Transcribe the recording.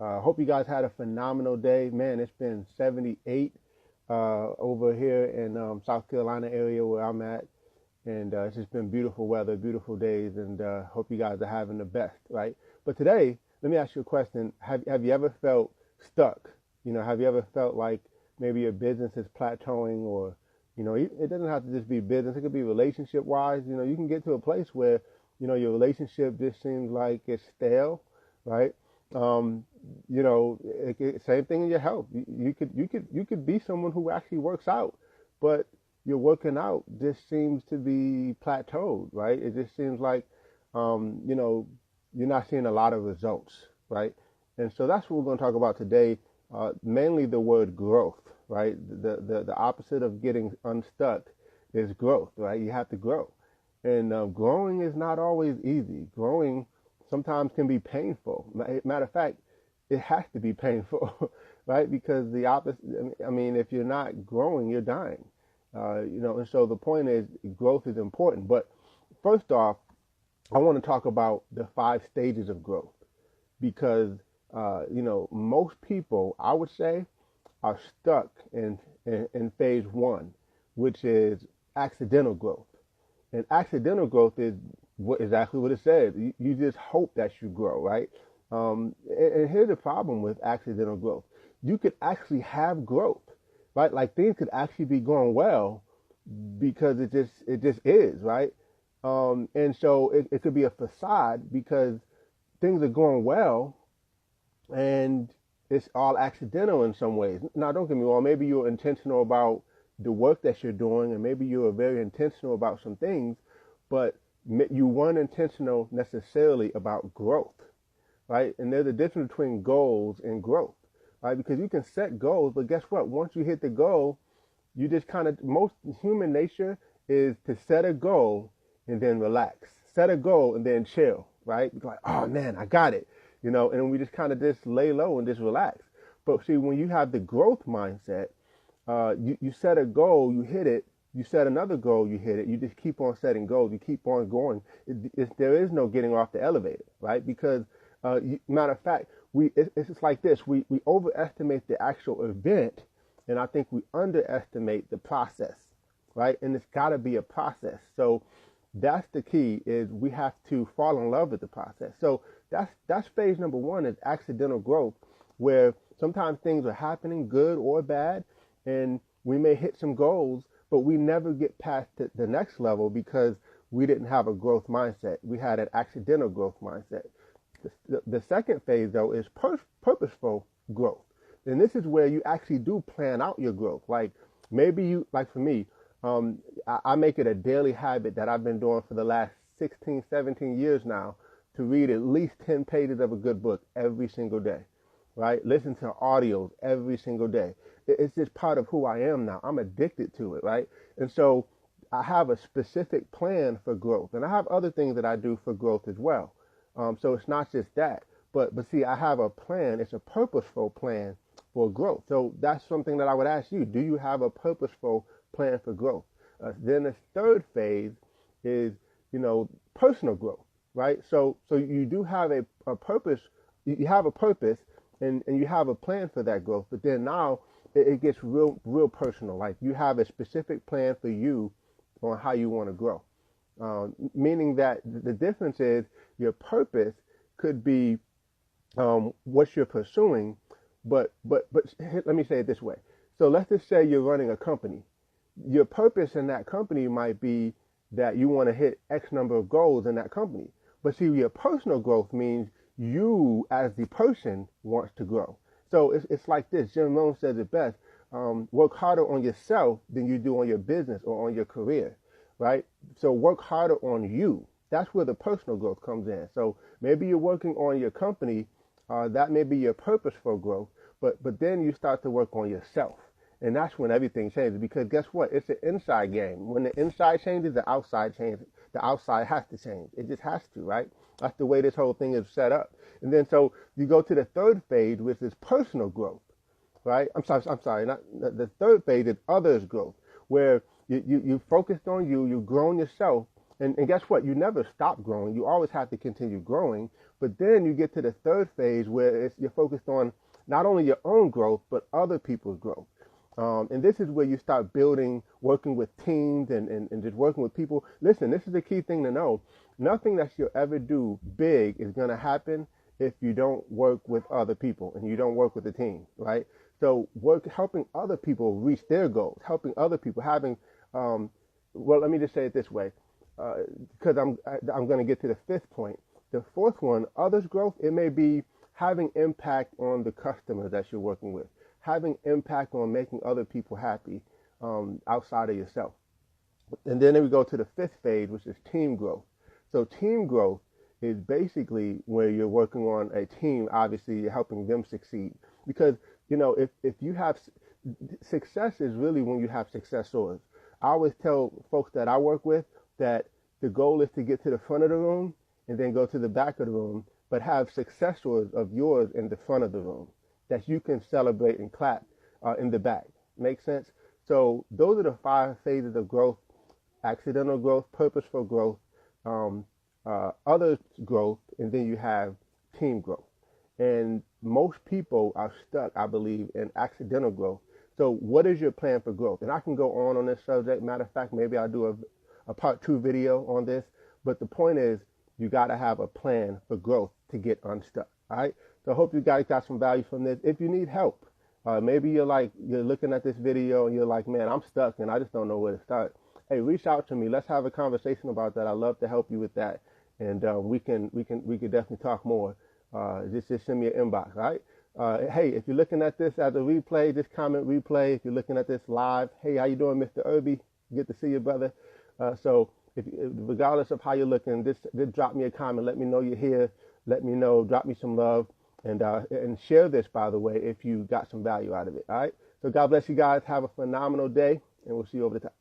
Hope you guys had a phenomenal day. Man, it's been 78 over here in South Carolina area where I'm at. And it's just been beautiful weather, beautiful days, and hope you guys are having the best, right? But today, let me ask you a question. Have you ever felt stuck? Have you ever felt like maybe your business is plateauing, or, it doesn't have to just be business. It could be relationship wise. You can get to a place where, your relationship just seems like it's stale, right? Um, Same thing in your health. You could be someone who actually works out, but your working out just seems to be plateaued, right? It just seems like, um, you know, you're not seeing a lot of results, right? And so that's what we're going to talk about today. Mainly the word growth, right? The opposite of getting unstuck is growth, right? You have to grow, and growing is not always easy. Growing sometimes can be painful. Matter of fact, it has to be painful, right? Because the opposite. I mean, if you're not growing, you're dying. And so the point is, growth is important. But first off, I want to talk about the 5 stages of growth because, most people, I would say, are stuck in phase one, which is accidental growth. And accidental growth is exactly what it says. You just hope that you grow, right? And here's the problem with accidental growth. You could actually have growth, right? Like things could actually be going well because it just is, right? And so it could be a facade because things are going well and it's all accidental in some ways. Now, don't get me wrong. Maybe you're intentional about the work that you're doing, and maybe you're very intentional about some things, but you weren't intentional necessarily about growth, right? And there's a difference between goals and growth, right? Because you can set goals, but guess what? Once you hit the goal, you just kind of, most human nature is to set a goal and then relax, set a goal and then chill, right? Like, oh man, I got it, and we just kind of just lay low and just relax. But see, when you have the growth mindset, you set a goal, you hit it, you set another goal, you hit it, you just keep on setting goals, you keep on going. There is no getting off the elevator, right? Because, matter of fact, it's just like this, we overestimate the actual event, and I think we underestimate the process, right? And it's got to be a process. So that's the key, is we have to fall in love with the process. So that's phase number one, is accidental growth, where sometimes things are happening, good or bad, and we may hit some goals, but we never get past the next level because we didn't have a growth mindset. We had an accidental growth mindset. The second phase, though, is purposeful growth. And this is where you actually do plan out your growth. Like maybe like for me, I make it a daily habit that I've been doing for the last 16, 17 years now to read at least 10 pages of a good book every single day, right? Listen to audios every single day. It's just part of who I am now. I'm addicted to it, right? And so I have a specific plan for growth, and I have other things that I do for growth as well. So it's not just that, but see, I have a plan. It's a purposeful plan for growth. So that's something that I would ask you. Do you have a purposeful plan for growth? Then the third phase is, personal growth, right? So you do have a purpose. You have a purpose, and you have a plan for that growth. But then now it gets real personal. Like you have a specific plan for you on how you want to grow. Meaning that the difference is your purpose could be what you're pursuing, but let me say it this way. So let's just say you're running a company. Your purpose in that company might be that you want to hit X number of goals in that company. But see, your personal growth means you as the person wants to grow. So it's like this. Jim Rohn says it best. Work harder on yourself than you do on your business or on your career, right? So work harder on you. That's where the personal growth comes in. So maybe you're working on your company. That may be your purpose for growth. But then you start to work on yourself. And that's when everything changes, because guess what? It's an inside game. When the inside changes, the outside changes. The outside has to change. It just has to, right? That's the way this whole thing is set up. And then so you go to the third phase, which is personal growth, right? I'm sorry. Not the third phase is others growth, where you focused on you, you've grown yourself, And guess what? You never stop growing. You always have to continue growing. But then you get to the third phase where you're focused on not only your own growth, but other people's growth. And this is where you start building, working with teams and just working with people. Listen, this is the key thing to know. Nothing that you'll ever do big is going to happen if you don't work with other people and you don't work with the team, right? So helping other people reach their goals, helping other people, well, let me just say it this way, because I'm going to get to the fifth point. The fourth one, others' growth, it may be having impact on the customers that you're working with, having impact on making other people happy outside of yourself. And then we go to the fifth phase, which is team growth. So team growth is basically where you're working on a team. Obviously, you're helping them succeed. Because, if you have success is really when you have successors. I always tell folks that I work with that the goal is to get to the front of the room and then go to the back of the room, but have successors of yours in the front of the room that you can celebrate and clap in the back. Make sense? So those are the 5 phases of growth: accidental growth, purposeful growth, others growth, and then you have team growth. And most people are stuck, I believe, in accidental growth. So what is your plan for growth? And I can go on this subject. Matter of fact, maybe I'll do a part 2 video on this. But the point is, you got to have a plan for growth to get unstuck. All right. So I hope you guys got some value from this. If you need help, maybe you're looking at this video and you're like, man, I'm stuck and I just don't know where to start. Hey, reach out to me. Let's have a conversation about that. I'd love to help you with that. And we can definitely talk more. Just send me an inbox. All right. Hey, if you're looking at this as a replay, just comment replay. If you're looking at this live, hey, how you doing, Mr. Irby? Good to see you, brother. So regardless of how you're looking, just drop me a comment. Let me know you're here. Let me know. Drop me some love. And share this, by the way, if you got some value out of it. All right. So God bless you guys. Have a phenomenal day, and we'll see you over the top.